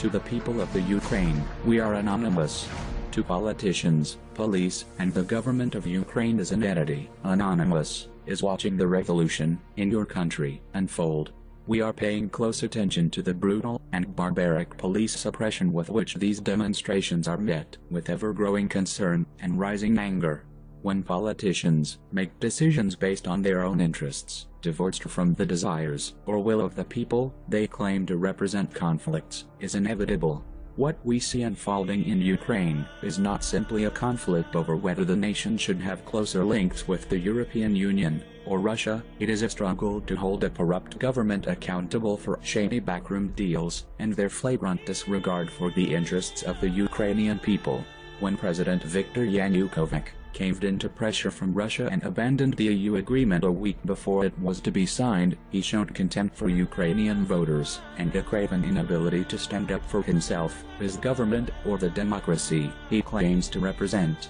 To the people of the Ukraine, we are anonymous. To politicians, police, and the government of Ukraine as an entity, anonymous, is watching the revolution in your country unfold. We are paying close attention to the brutal and barbaric police suppression with which these demonstrations are met with ever-growing concern and rising anger. When politicians make decisions based on their own interests, divorced from the desires or will of the people they claim to represent, conflicts is inevitable. What we see unfolding in Ukraine is not simply a conflict over whether the nation should have closer links with the European Union or Russia. It is a struggle to hold a corrupt government accountable for shady backroom deals and their flagrant disregard for the interests of the Ukrainian people. When President Viktor Yanukovych caved into pressure from Russia and abandoned the EU agreement a week before it was to be signed, he showed contempt for Ukrainian voters and a craven inability to stand up for himself, his government, or the democracy he claims to represent.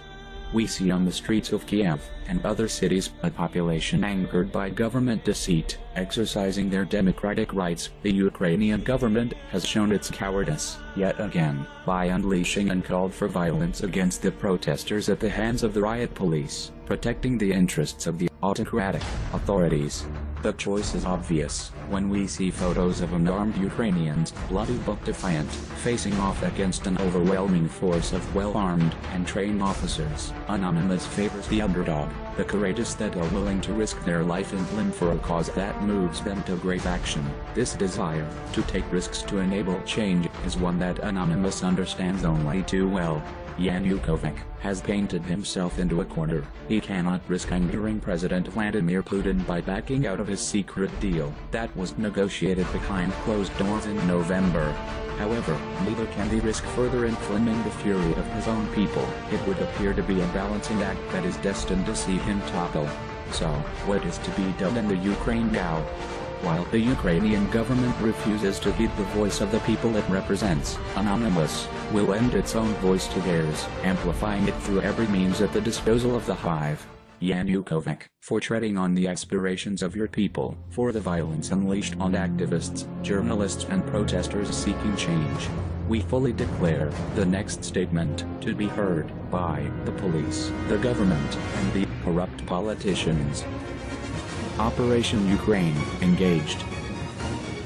We see on the streets of Kiev and other cities a population angered by government deceit, exercising their democratic rights. The Ukrainian government has shown its cowardice, yet again, by unleashing uncalled for violence against the protesters at the hands of the riot police, protecting the interests of the autocratic authorities. The choice is obvious when we see photos of unarmed Ukrainians, bloody but defiant, facing off against an overwhelming force of well-armed and trained officers. Anonymous favors the underdog, the courageous that are willing to risk their life and limb for a cause that moves them to great action. This desire to take risks to enable change is one that Anonymous understands only too well. Yanukovych has painted himself into a corner. He cannot risk angering President Vladimir Putin by backing out of his secret deal that was negotiated behind closed doors in November. However, neither can he risk further inflaming the fury of his own people. It would appear to be a balancing act that is destined to see him topple. So, what is to be done in the Ukraine now? While the Ukrainian government refuses to heed the voice of the people it represents, Anonymous will lend its own voice to theirs, amplifying it through every means at the disposal of the hive. Yanukovych, for treading on the aspirations of your people, for the violence unleashed on activists, journalists and protesters seeking change. We fully declare the next statement to be heard by the police, the government, and the corrupt politicians. Operation Ukraine, engaged.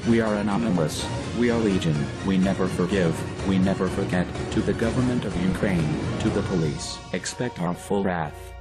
We are anonymous, we are legion, we never forgive, we never forget. To the government of Ukraine, to the police, expect our full wrath.